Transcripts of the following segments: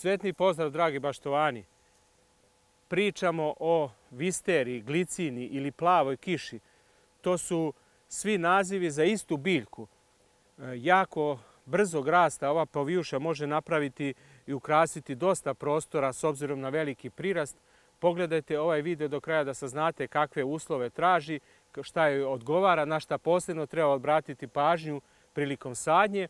Cvetni pozdrav, dragi baštovani. Pričamo o visteriji, glicini ili plavoj kiši. To su svi nazivi za istu biljku. Jako brzog rasta ova povijuša može napraviti i ukrasiti dosta prostora s obzirom na veliki prirast. Pogledajte ovaj video do kraja da saznate kakve uslove traži, šta joj odgovara, na šta posebno treba obratiti pažnju prilikom sadnje.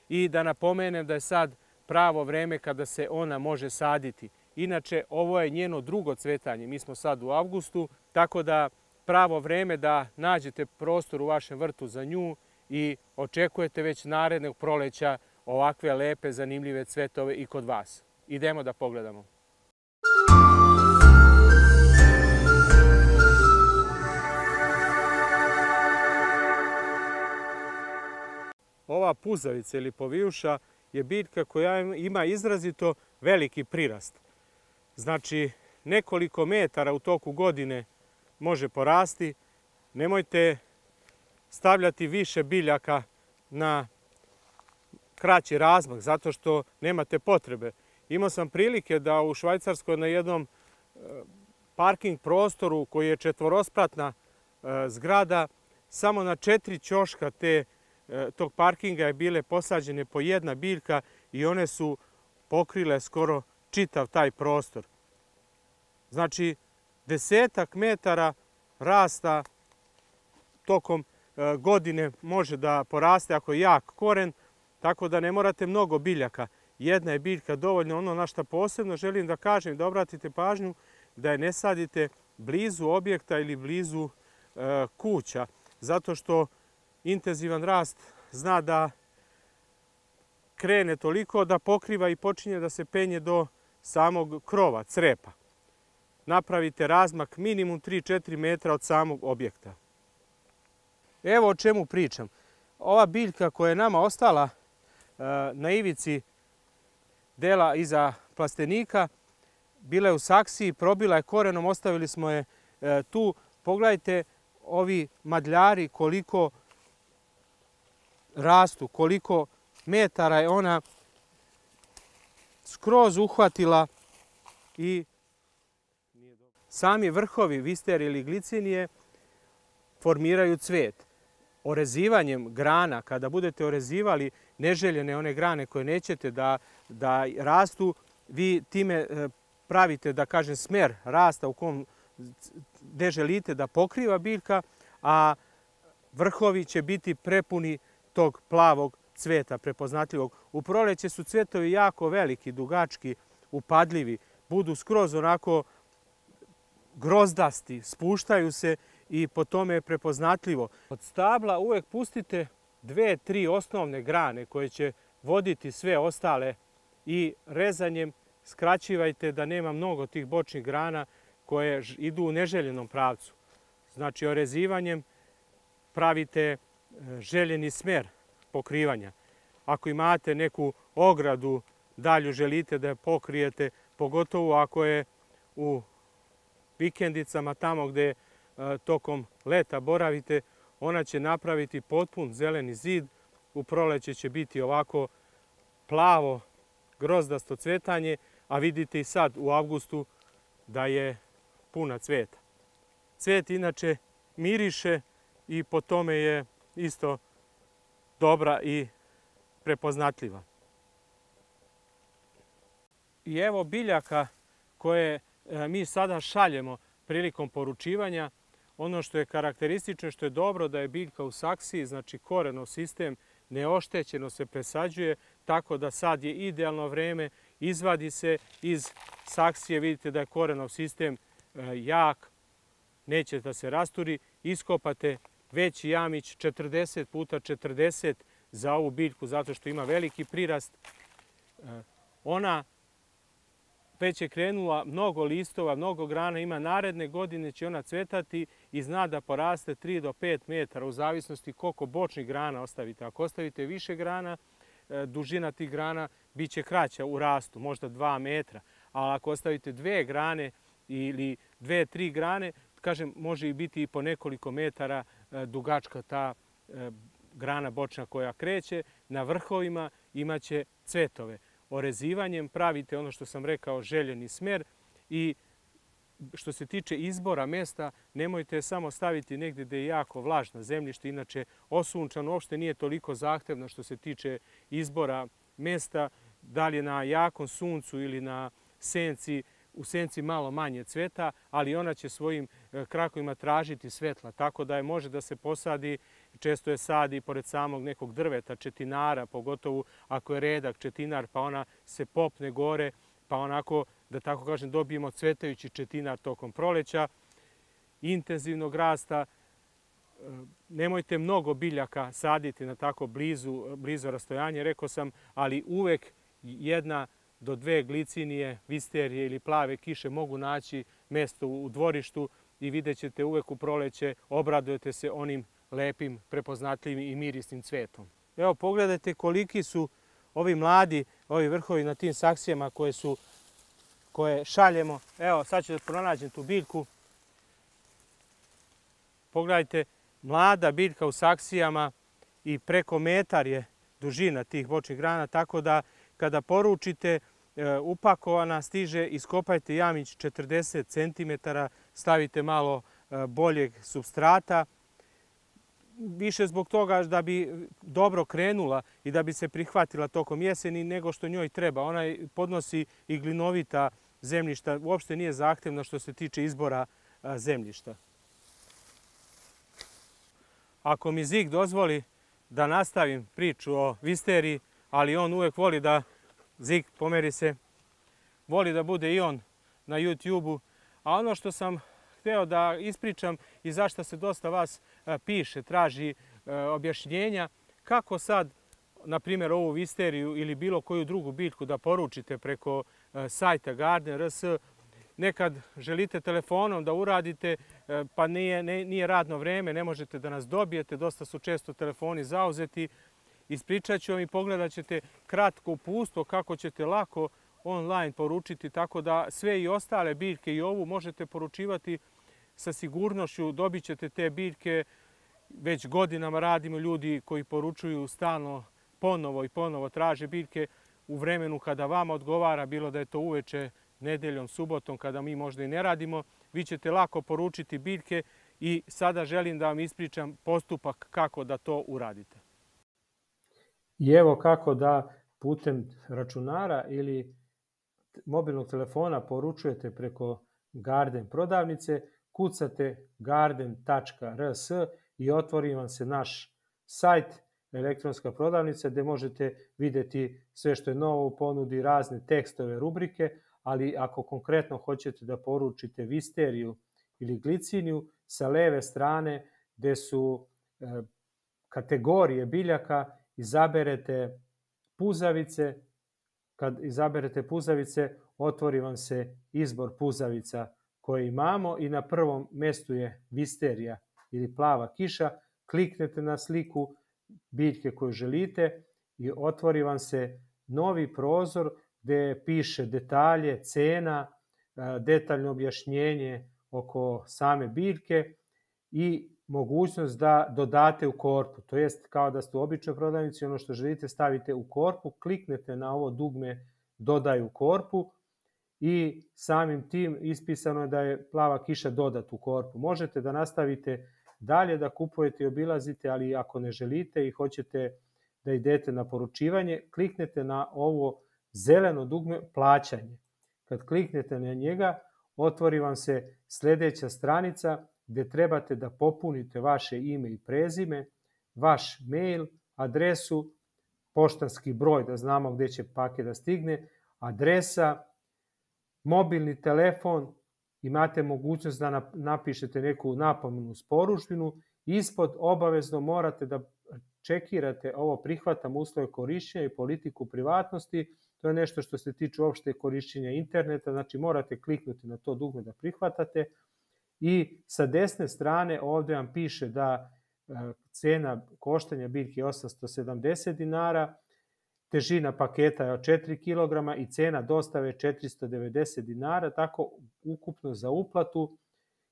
I da napomenem da je sad pravo vreme kada se ona može saditi. Inače, ovo je njeno drugo cvetanje. Mi smo sad u avgustu, tako da pravo vreme da nađete prostor u vašem vrtu za nju i očekujete već narednog proleća ovakve lepe, zanimljive cvetove i kod vas. Idemo da pogledamo. Ova puzavica ili povijuša je biljka koja ima izrazito veliki prirast. Znači, nekoliko metara u toku godine može porasti. Nemojte stavljati više biljaka na kraći razmak, zato što nemate potrebe. Imao sam prilike da u Švajcarskoj na jednom parking prostoru koji je četvorospratna zgrada, samo na 4 ćoška tog parkinga je bile posađene po jedna biljka i one su pokrile skoro čitav taj prostor. Znači, 10-ak metara rasta tokom godine može da poraste ako je jak koren, tako da ne morate mnogo biljaka. Jedna je biljka dovoljno. Ono na što posebno želim da kažem, da obratite pažnju, da je ne sadite blizu objekta ili blizu kuća, zato što intenzivan rast zna da krene toliko da pokriva i počinje da se penje do samog krova, crepa. Napravite razmak minimum 3-4 metra od samog objekta. Evo o čemu pričam. Ova biljka koja je nama ostala na ivici dela iza plastenika, bila je u saksiji, probila je korenom, ostavili smo je tu. Pogledajte ovi madljari koliko rastu, koliko metara je ona skroz uhvatila i sami vrhovi visterije ili glicinije formiraju cvet. Orezivanjem grana, kada budete orezivali neželjene one grane koje nećete da rastu, vi time pravite, da kažem, smer rasta u kom gde želite da pokriva biljka, a vrhovi će biti prepuni tog plavog cveta, prepoznatljivog. U proleće su cvetovi jako veliki, dugački, upadljivi, budu skroz onako grozdasti, spuštaju se i po tome je prepoznatljivo. Od stabla uvek pustite 2-3 osnovne grane koje će voditi sve ostale i rezanjem skraćivajte da nema mnogo tih bočnih grana koje idu u neželjenom pravcu. Znači, orezivanjem pravite željeni smer pokrivanja. Ako imate neku ogradu dalju želite da je pokrijete, pogotovo ako je u vikendicama tamo gde tokom leta boravite, ona će napraviti potpun zeleni zid. U proleće će biti ovako plavo, grozdasto cvetanje, a vidite i sad u avgustu da je puna cveta. Cvet inače miriše i po tome je isto dobra i prepoznatljiva. I evo biljaka koje mi sada šaljemo prilikom poručivanja. Ono što je karakteristično, što je dobro, da je biljka u saksiji, znači korenov sistem neoštećeno se presađuje, tako da sad je idealno vreme, izvadi se iz saksije, vidite da je korenov sistem jak, neće da se rasturi, iskopate veći jamić 40 puta 40 za ovu biljku, zato što ima veliki prirast. Ona već je krenula, mnogo listova, mnogo grana ima, naredne godine će ona cvetati i zna da poraste 3 do 5 metara u zavisnosti koliko bočnih grana ostavite. Ako ostavite više grana, dužina tih grana bit će kraća u rastu, možda 2 metra. A ako ostavite 2 grane ili 2-3 grane, kažem, može i biti i po nekoliko metara dugačka ta grana bočna koja kreće. Na vrhovima imaće cvetove. orezivanjem pravite ono što sam rekao željeni smer. I što se tiče izbora mjesta, nemojte samo staviti negdje gdje je jako vlažno zemljište, inače osunčano uopšte nije toliko zahtevno što se tiče izbora mjesta, da li je na jakom suncu ili na senci. U senci malo manje cveta, ali ona će svojim krakovima tražiti svetla, tako da je može da se posadi, često je sadi pored samog nekog drveta, četinara, pogotovo ako je redak četinar, pa ona se popne gore, pa onako, da tako kažem, dobijemo cvetajući četinar tokom proleća, intenzivnog rasta. Nemojte mnogo biljaka saditi na tako blizu rastojanje, rekao sam, ali uvek 1 do 2 glicinije, visterije ili plave kiše mogu naći mjesto u dvorištu i vidjet ćete uvek u proleće, obradujete se onim lepim, prepoznatljivim i mirisnim cvetom. Evo, pogledajte koliki su ovi mladi, ovi vrhovi na tim saksijama koje šaljemo. Evo, sad ću da pronađem tu biljku. Pogledajte, mlada biljka u saksijama i preko metar je dužina tih bočnih grana, tako da kada poručite, upakovana stiže, iskopajte jamić 40 cm, stavite malo boljeg supstrata. Više zbog toga da bi dobro krenula i da bi se prihvatila tokom jeseni nego što njoj treba. Ona podnosi i glinovita zemljišta, uopšte nije zahtevna što se tiče izbora zemljišta. Ako mi Zig dozvoli da nastavim priču o visteriji, ali on uvek voli da, Zig, pomeri se, voli da bude i on na YouTube-u. A ono što sam hteo da ispričam i zašto se dosta vas piše, traži objašnjenja, kako sad, na primjer, ovu visteriju ili bilo koju drugu biljku da poručite preko sajta Garden.rs. Nekad želite telefonom da uradite, pa nije radno vreme, ne možete da nas dobijete, dosta su često telefoni zauzeti. Ispričat ću vam i pogledat ćete kratko uputstvo kako ćete lako online poručiti, tako da sve i ostale biljke i ovu možete poručivati sa sigurnošću. Dobit ćete te biljke, već godinama radimo, ljudi koji poručuju stalno ponovo i ponovo traže biljke u vremenu kada vama odgovara, bilo da je to uveče, nedeljom, subotom, kada mi možda i ne radimo. Vi ćete lako poručiti biljke i sada želim da vam ispričam postupak kako da to uradite. I evo kako da putem računara ili mobilnog telefona poručujete preko Garden prodavnice, kucate garden.rs i otvori vam se naš sajt, elektronska prodavnica, gdje možete vidjeti sve što je novo u ponudi, razne tekstove, rubrike, ali ako konkretno hoćete da poručite visteriju ili gliciniju, sa leve strane gdje su kategorije biljaka, izaberete puzavice. Kad izaberete puzavice, otvori vam se izbor puzavica koje imamo i na prvom mjestu je visterija ili plava kiša. Kliknete na sliku biljke koju želite i otvori vam se novi prozor gdje piše detalje, cena, detaljno objašnjenje oko same biljke i mogućnost da dodate u korpu. To jest kao da ste u običnoj prodavnici, ono što želite stavite u korpu, kliknete na ovo dugme dodaj u korpu i samim tim ispisano je da je plava kiša dodat u korpu. Možete da nastavite dalje da kupujete i obilazite, ali ako ne želite i hoćete da idete na poručivanje, kliknete na ovo zeleno dugme plaćanje. Kad kliknete na njega, otvori vam se sljedeća stranica gdje trebate da popunite vaše ime i prezime, vaš mail, adresu, poštanski broj da znamo gdje će paket da stigne, adresa, mobilni telefon, imate mogućnost da napišete neku napomenu s poručbinu. Ispod obavezno morate da čekirate ovo prihvatam uslove korišćenja i politiku privatnosti. To je nešto što se tiče uopšte korišćenja interneta, znači morate kliknuti na to dugme da prihvatate. I sa desne strane ovdje vam piše da cena koštanja biljke je 870 dinara, težina paketa je od 4 kg i cena dostave je 490 dinara, tako ukupno za uplatu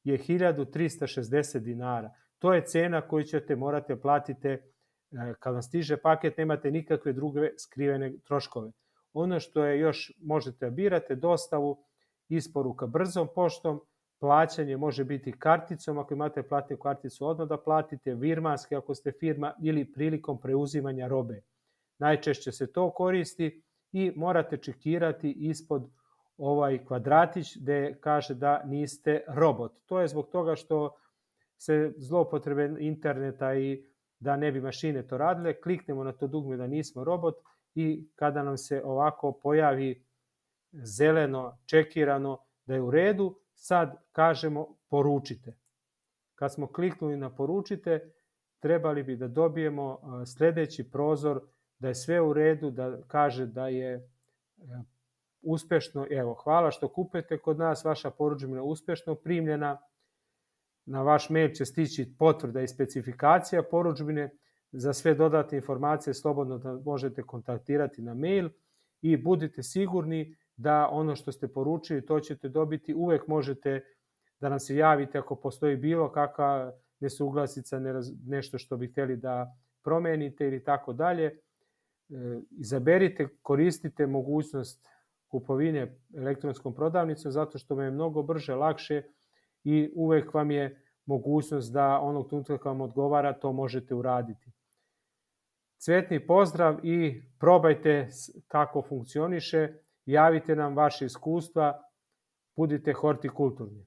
je 1360 dinara. To je cena koju ćete morate platiti kad vam stiže paket, nemate nikakve druge skrivene troškove. Ono što je još možete birate dostavu, isporuka brzom poštom, plaćanje može biti karticom, ako imate platnu karticu odmah da platite, virmanske ako ste firma ili prilikom preuzimanja robe. Najčešće se to koristi i morate čekirati ispod ovaj kvadratić gde kaže da niste robot. To je zbog toga što se zloupotrebe interneta i da ne bi mašine to radile, kliknemo na to dugme da nismo robot i kada nam se ovako pojavi zeleno čekirano da je u redu, sad kažemo poručite. Kad smo kliknuli na poručite, trebali bi da dobijemo sledeći prozor da je sve u redu, da kaže da je uspešno, evo, hvala što kupujete kod nas, vaša porudžbina je uspešno primljena, na vaš mail će stići potvrda i specifikacija porudžbine, za sve dodatne informacije slobodno da možete kontaktirati na mail i budite sigurni da ono što ste poručili to ćete dobiti, uvek možete da nam se javite ako postoji bilo kakva nesuglasica, nešto što bi hteli da promenite ili tako dalje. Izaberite, koristite mogućnost kupovine elektronskom prodavnicom zato što vam je mnogo brže, lakše i uvek vam je mogućnost da onog trenutka kad vam odgovara to možete uraditi. Cvetni pozdrav i probajte kako funkcioniše, javite nam vaše iskustva, budite hortikulturni.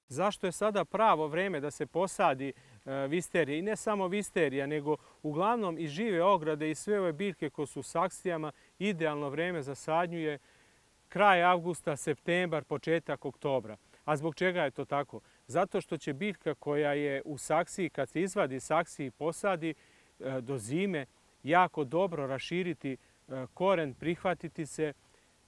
Zašto je sada pravo vreme da se posadi visterija? I ne samo visterija, nego uglavnom i žive ograde i sve ove biljke koje su u saksijama, idealno vreme za sadnju je kraj avgusta, septembar, početak oktobra. A zbog čega je to tako? Zato što će biljka koja je u saksiji, kad se izvadi saksiji i posadi do zime, jako dobro raširiti koren, prihvatiti se,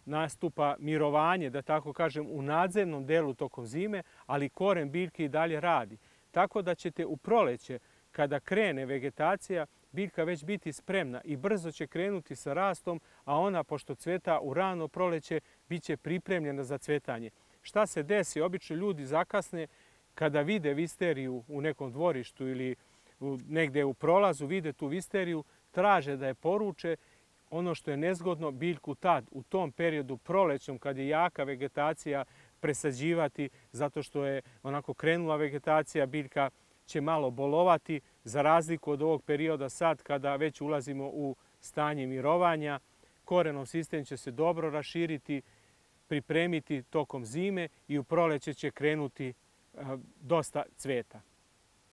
nastupa mirovanje, da tako kažem, u nadzemnom delu tokom zime, ali koren biljke i dalje radi. Tako da ćete u proleće, kada krene vegetacija, biljka već biti spremna i brzo će krenuti sa rastom, a ona, pošto cveta u rano proleće, bit će pripremljena za cvetanje. Šta se desi? Obično ljudi zakasne kada vide visteriju u nekom dvorištu ili negde u prolazu, vide tu visteriju, traže da je poruče. Ono što je nezgodno, biljku tad, u tom periodu prolećom, kad je jaka vegetacija, presađivati, zato što je onako krenula vegetacija, biljka će malo bolovati, za razliku od ovog perioda sad, kada već ulazimo u stanje mirovanja. Korenov sistem će se dobro raširiti, pripremiti tokom zime i u proleće će krenuti dosta cveta.